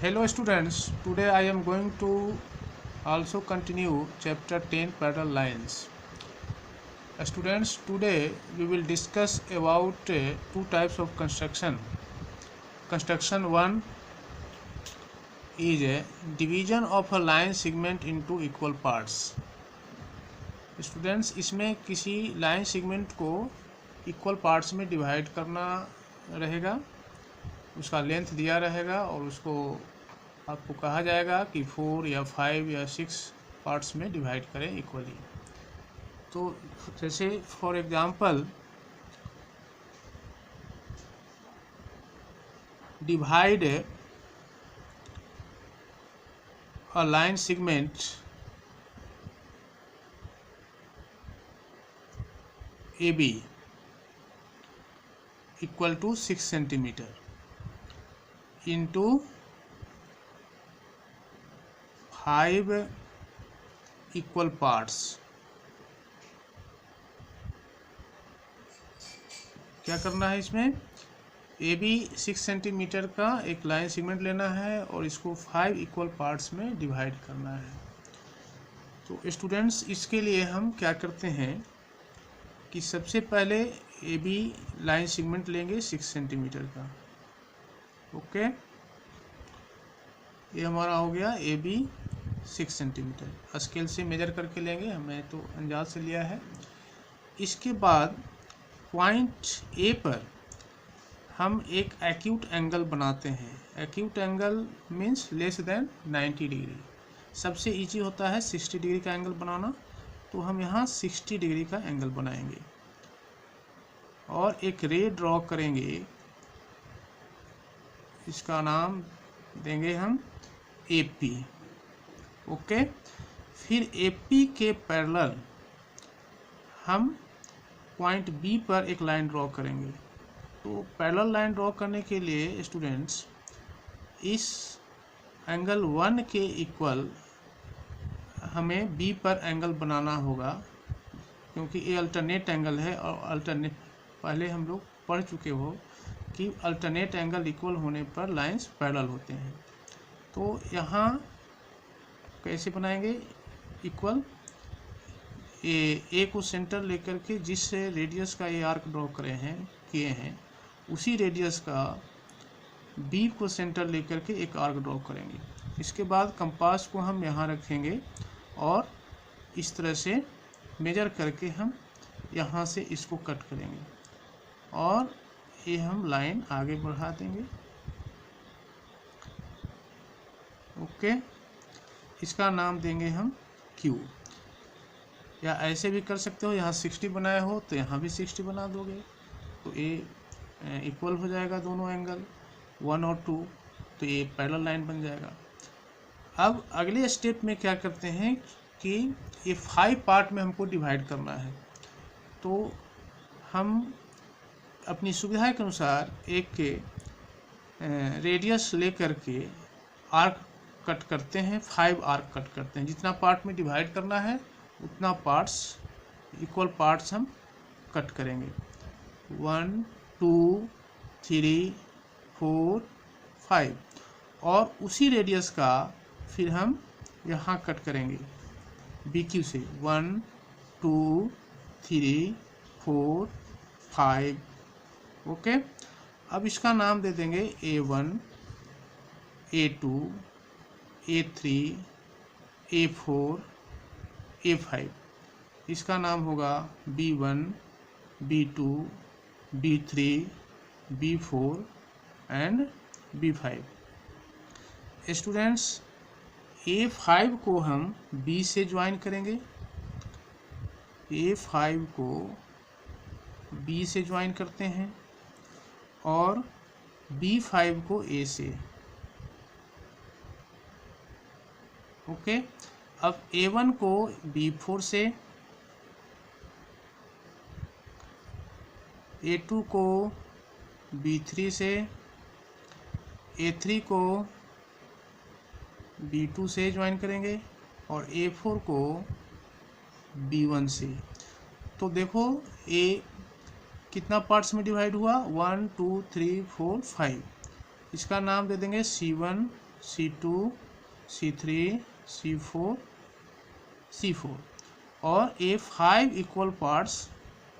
Hello students, today I am going to also continue chapter 10 parallel lines. Students, today we will discuss about two types of construction. Construction 1 is a division of a line segment into equal parts. Students, इसमें किसी line segment को equal parts में divide करना रहेगा, उसका length दिया रहेगा और उसको आपको कहा जाएगा कि 4 या 5 या 6 पार्ट्स में डिवाइड करें इक्वली। तो जैसे for example divide a line segment AB equal to 6 centimetre into 5 equal parts. क्या करना है इसमें? AB 6 सेंटीमीटर का एक लाइन सेगमेंट लेना है और इसको 5 इक्वल पार्ट्स में डिवाइड करना है। तो स्टूडेंट्स, इसके लिए हम क्या करते हैं कि सबसे पहले AB लाइन सेगमेंट लेंगे 6 सेंटीमीटर का। ओके, ये हमारा हो गया AB 6 सेंटीमीटर। स्केल से मेजर करके लेंगे, हमने तो अंदाज से लिया है। इसके बाद पॉइंट A पर हम एक एक्यूट एंगल बनाते हैं। Acute angle means less than 90 degree. सबसे इजी होता है 60 डिग्री का एंगल बनाना, तो हम यहाँ 60 डिग्री का एंगल बनाएंगे और एक रे ड्रॉ करेंगे। इसका नाम देंगे हम AP। ओके, फिर AP के पैरेलल हम पॉइंट B पर एक लाइन ड्रॉ करेंगे। तो पैरेलल लाइन ड्रॉ करने के लिए स्टूडेंट्स इस एंगल 1 के इक्वल हमें B पर एंगल बनाना होगा, क्योंकि ये अल्टरनेट एंगल है और अल्टरनेट पहले हम लोग पढ़ चुके हो कि अल्टरनेट एंगल इक्वल होने पर लाइंस पैरेलल होते हैं। तो यहाँ कैसे बनाएंगे इक्वल? ए को सेंटर लेकर के जिस रेडियस का ये आर्क ड्रॉ किए हैं उसी रेडियस का B को सेंटर लेकर के एक आर्क ड्रॉ करेंगे। इसके बाद कंपास को हम यहाँ रखेंगे और इस तरह से मेजर करके हम यहाँ से इसको कट करेंगे और ये हम लाइन आगे बढ़ा देंगे। ओके, इसका नाम देंगे हम Q। या ऐसे भी कर सकते हो, यहाँ 60 बनाया हो तो यहाँ भी 60 बना दोगे, तो ये इक्वल हो जाएगा दोनों एंगल 1 और 2, तो ये पैरेलल लाइन बन जाएगा। अब अगले स्टेप में क्या करते हैं कि ये 5 पार्ट में हमको डिवाइड करना है। तो हम अपनी सुविधा के अनुसार एक रेडियस लेकर के आर्क कट करते हैं, 5 आर्क कट करते हैं। जितना पार्ट में डिवाइड करना है उतना पार्ट्स इक्वल पार्ट्स हम कट करेंगे। 1 2 3 4 5 और उसी रेडियस का फिर हम यहाँ कट करेंगे BQ से 1 2 3 4 5। ओके, अब इसका नाम दे देंगे A1 A2 A3 A4 A5। इसका नाम होगा B1 B2 B3 B4 and B5। Students, A5 को हम B से ज्वाइन करेंगे, A5 को B से ज्वाइन करते हैं और B5 को A से। ओके, अब A1 को B4 से, A2 को B3 से, A3 को B2 से ज्वाइन करेंगे और A4 को B1 से। तो देखो A कितना पार्ट्स में डिवाइड हुआ? 1 2 3 4 5। इसका नाम दे देंगे C1 C2 C3 C4 C4 और ये 5 इक्वल पार्ट्स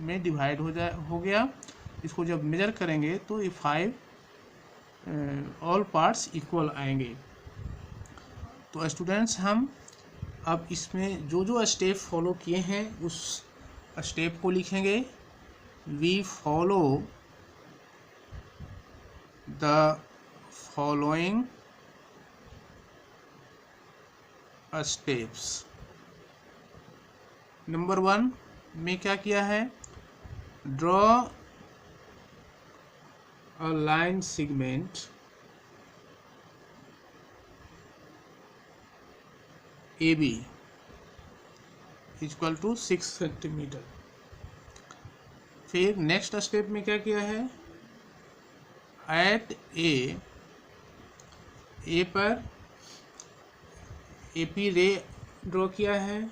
में डिवाइड हो गया। इसको जब मेजर करेंगे तो ये 5 ऑल पार्ट्स इक्वल आएंगे। तो स्टूडेंट्स हम अब इसमें जो जो स्टेप फॉलो किए हैं उस स्टेप को लिखेंगे। We follow the following steps. Number 1 में क्या किया है, draw a line segment AB equal to 6 centimetre. फिर नेक्स्ट स्टेप में क्या किया है, एट ए पर AP रे ड्रॉ किया है।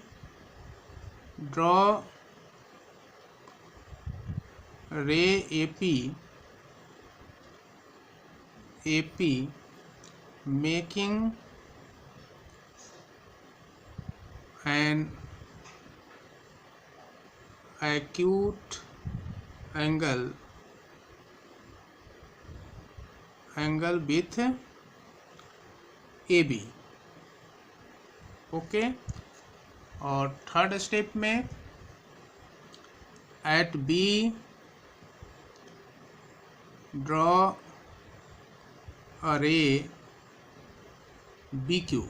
Draw ray AP making an acute angle with AB। Okay. और थर्ड स्टेप में at B draw a ray BQ।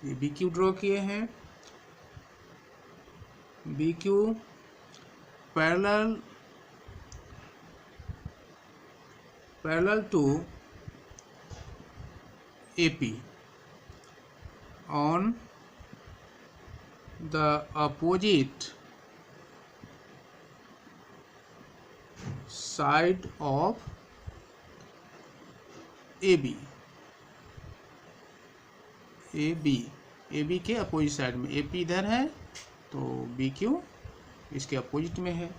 ये BQ ड्रॉ किए हैं। BQ parallel to AP on the opposite side of AB। AB के opposite side में, AP इधर है तो BQ इसके अपोजिट में है।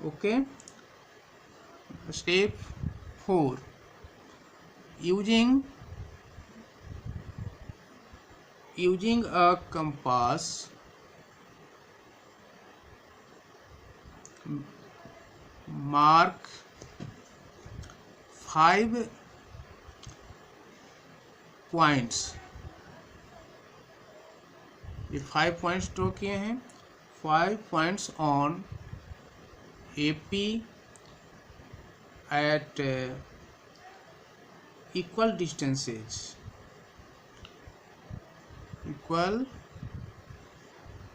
Okay. Step 4 using a compass mark 5 points. ये 5 पॉइंट्स ड्रॉ किए हैं। 5 points on AP at equal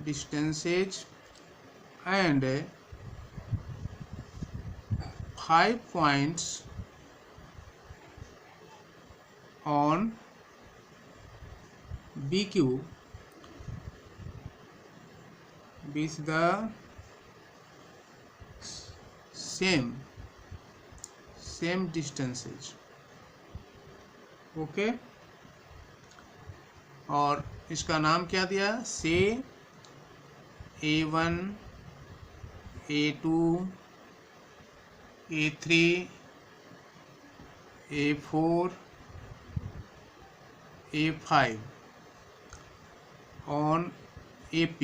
distances and 5 points on BQ with the same distances। Okay. और इसका नाम क्या दिया, से A1 A2 A3 A4 A5 on AP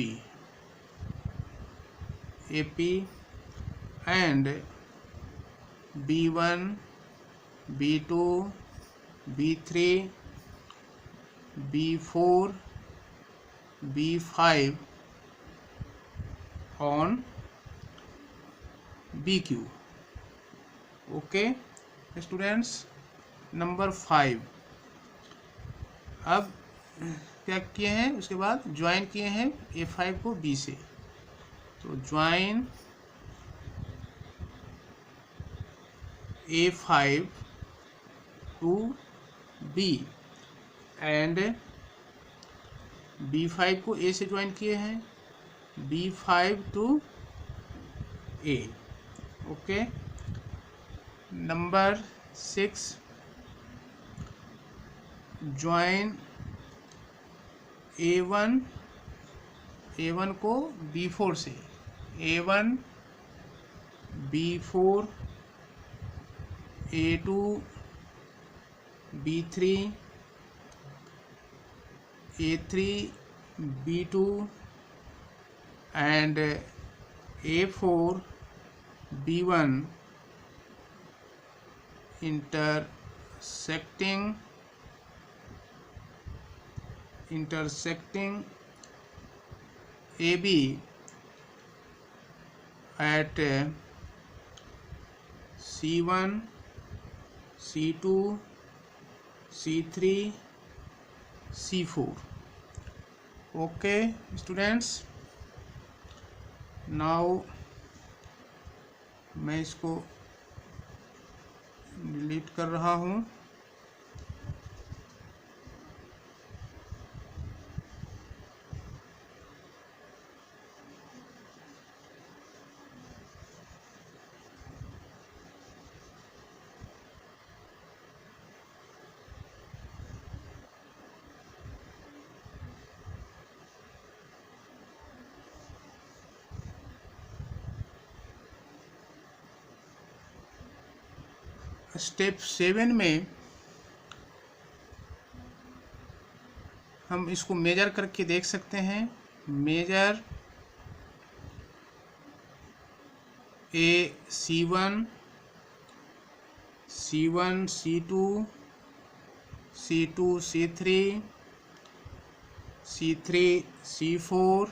and B1 B2 B3 B4 B5 on BQ। Okay students. Number 5 अब क्या किए हैं, उसके बाद ज्वाइन किए हैं A5 को B से। तो join A5 to B and B5 को A से ज्वाइन किए हैं, B5 to A। Okay. Number 6 join A1 को B4 से, A1 B4 A2 B3, A3, B2 and A4, B1 intersecting AB at C1, C2, C3, C4. Okay students, now मैं इसको delete कर रहा हूँ। स्टेप 7 में हम इसको मेजर करके देख सकते हैं। Major C1, C2, C2, C3, C3, C4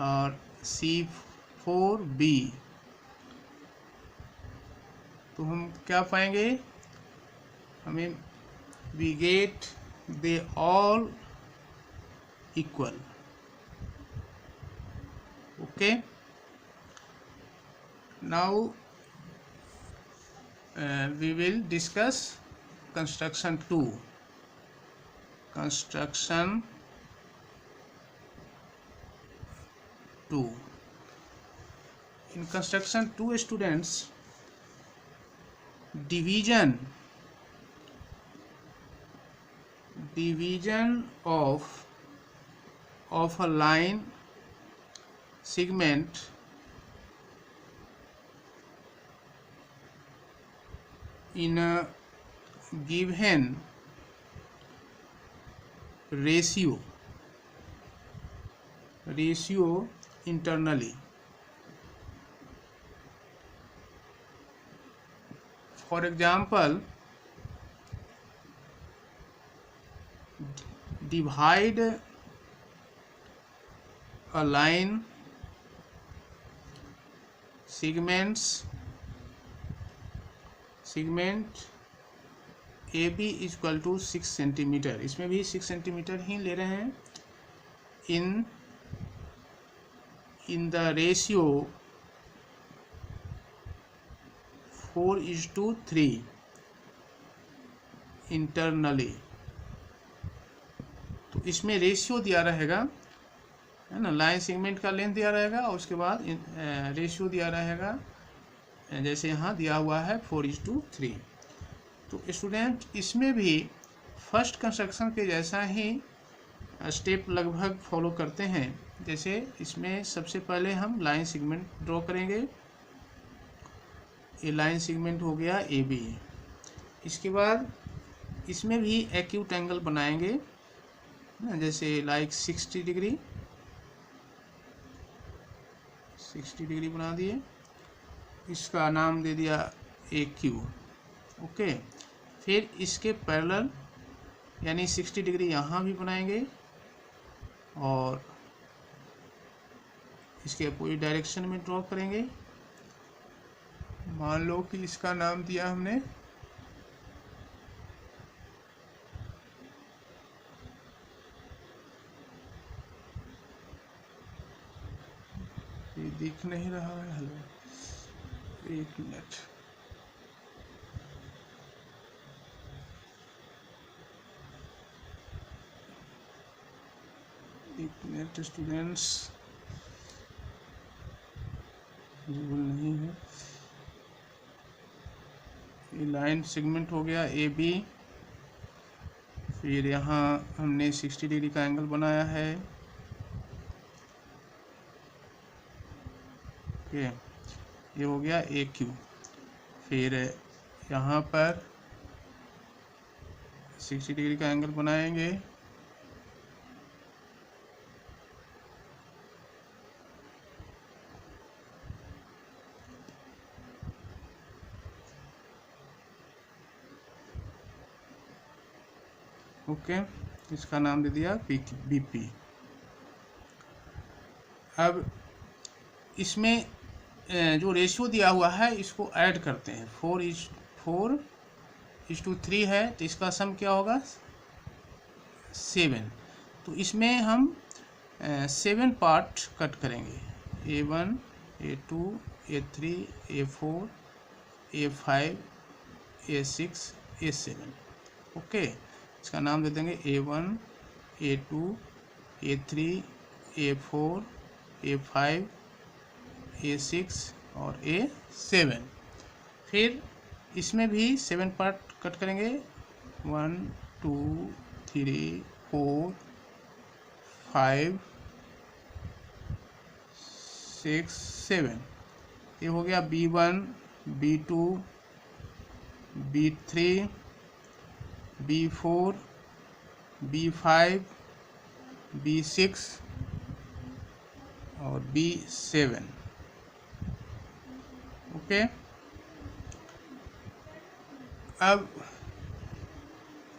और C4B। तो हम क्या पाएंगे, हमें we get they all equal. Okay, now we will discuss construction 2. Construction 2. In construction 2 students, division of a line segment in a given ratio internally. For example, divide a line segment AB equal to 6 centimetre, इसमें भी 6 centimetre ही ले रहे हैं, in the ratio 4:3 internally. तो इसमें ratio दिया रहेगा, है ना, लाइन सेगमेंट का लेंथ दिया रहेगा और उसके बाद रेशियो दिया रहेगा, जैसे यहाँ दिया हुआ है 4:3। तो स्टूडेंट इसमें भी फर्स्ट कंस्ट्रक्शन के जैसा ही स्टेप लगभग फॉलो करते हैं। जैसे इसमें सबसे पहले हम लाइन सेगमेंट ड्रॉ करेंगे। ये लाइन सेगमेंट हो गया AB। इसके बाद इसमें भी एक्यूट एंगल बनाएंगे, जैसे लाइक 60 डिग्री बना दिए, इसका नाम दे दिया AQ। ओके, फिर इसके पैरेलल यानी 60 डिग्री यहाँ भी बनाएंगे और इसके अपोजिट डायरेक्शन में ड्रॉ करेंगे। मान लो कि इसका नाम दिया हमने ये दिख नहीं रहा है, हेलो एक मिनट, स्टूडेंट्स विजिबल नहीं है। ये लाइन सेगमेंट हो गया AB, फिर यहाँ हमने 60 डिग्री का एंगल बनाया है। ओके, ये हो गया AQ। फिर यहाँ पर 60 डिग्री का एंगल बनाएंगे। ओके, इसका नाम दे दिया बीपी। अब इसमें जो रेशियो दिया हुआ है इसको ऐड करते हैं। 4:3 है, तो इसका सम क्या होगा 7। तो इसमें हम 7 पार्ट कट करेंगे, A1, A2, A3, A4, A5, A6, A7। Okay, इसका नाम दे देंगे A1, A2, A3, A4, A5, A6 और A7। फिर इसमें भी 7 पार्ट कट करेंगे, 1, 2, 3, 4, 5, 6, 7। ये हो गया B1, B2, B3, B4, B5, B6 और B7। ओके, अब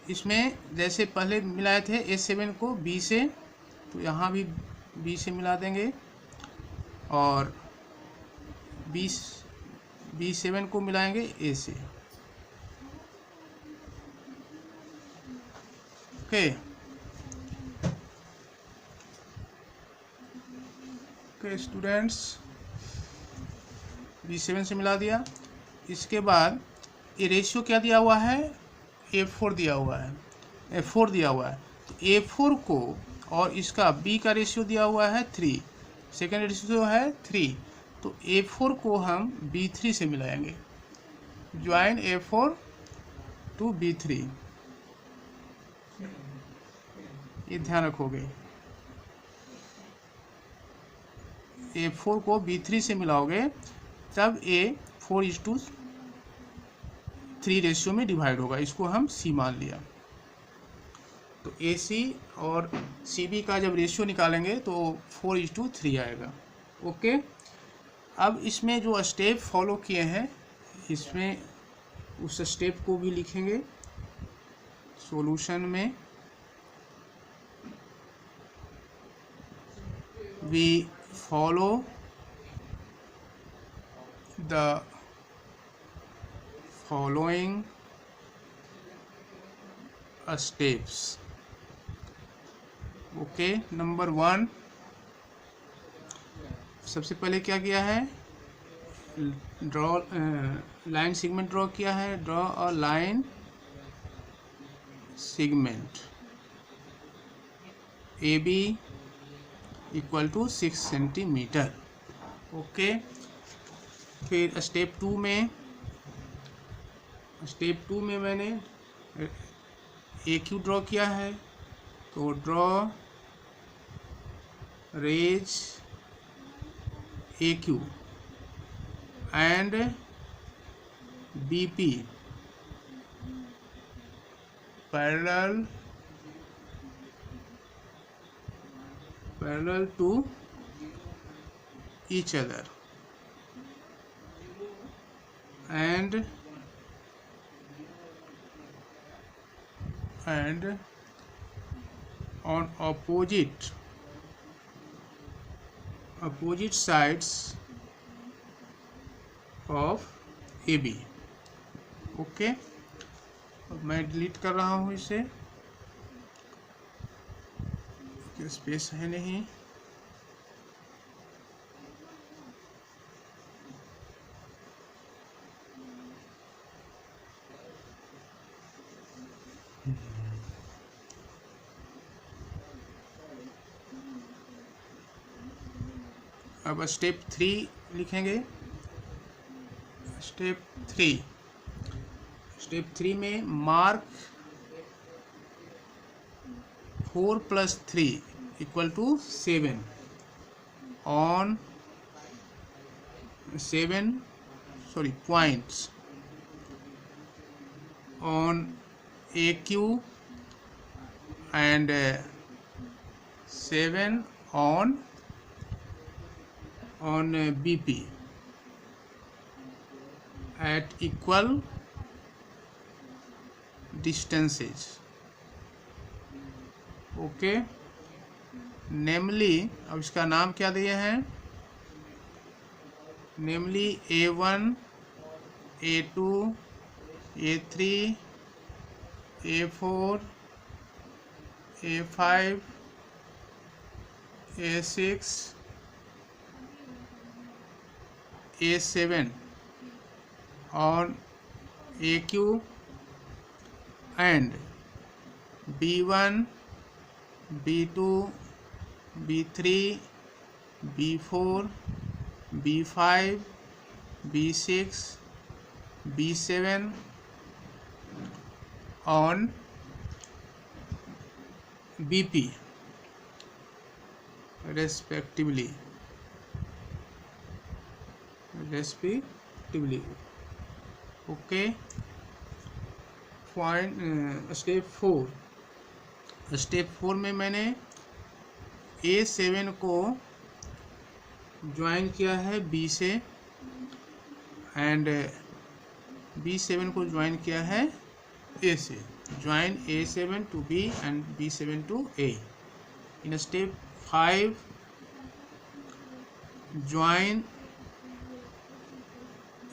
इसमें जैसे पहले मिलाए थे A7 को B से, तो यहाँ भी B से मिला देंगे और B7 को मिलाएंगे A से। ओके स्टूडेंट्स, B7 से मिला दिया। इसके बाद ये रेशियो क्या दिया हुआ है, A4 दिया हुआ है, A4 दिया हुआ है। तो A4 को और इसका B का रेशियो दिया हुआ है 3, सेकेंड रेशियो है 3, तो A4 को हम B3 से मिलाएंगे। ज्वाइन A4 टू B3, ये ध्यान रखोगे। A4 को B3 से मिलाओगे तब A4:3 रेशियो में डिवाइड होगा। इसको हम C मान लिया। तो AC और CB का जब रेशियो निकालेंगे तो 4:3 आएगा। ओके, अब इसमें जो स्टेप फॉलो किए हैं इसमें उस स्टेप को भी लिखेंगे सॉल्यूशन में। We follow the following steps. Okay, number 1, सबसे पहले क्या किया है, ड्रॉ लाइन सेगमेंट ड्रॉ किया है। Draw a line segment AB equal to 6 centimetre. Okay, फिर स्टेप 2 में मैंने AQ ड्रॉ किया है। तो draw rays AQ and BP parallel to each other and on opposite sides of AB। Okay, अब मैं डिलीट कर रहा हूँ इसे, स्पेस है नहीं। अब स्टेप 3 लिखेंगे। स्टेप 3 में mark 4 + 3 = 7 on 7 points on AQ and 7 on BP at equal distances. Okay, namely, अब इसका नाम क्या दिए हैं, namely A1, A2, A3, A4, A5, A6, A7 on AQ and B1, B2, B3, B4, B5, B6, B7 on BP respectively. Okay, point step 4 में मैंने A7 को join किया है B से एंड B7 को ज्वाइन किया है A से. Join A7 to B and B7 to A. In step 5, join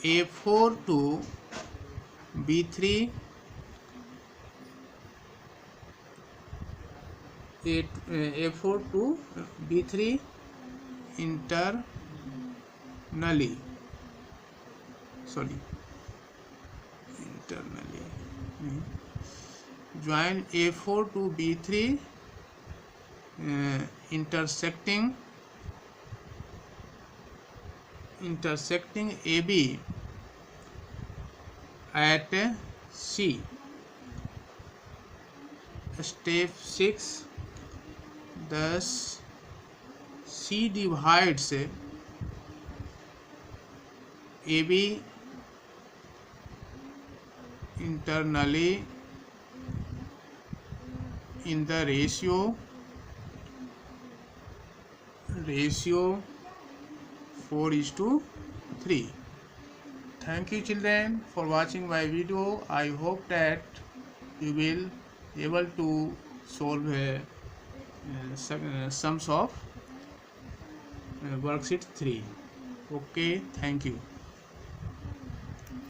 A4 to B3, A4 to B3 internally. Join A4 to B3 intersecting AB at C. Step 6, thus C divides AB internally in the ratio 4:3. Thank you children for watching my video. I hope that you will able to solve sums of worksheet 3. Okay, thank you.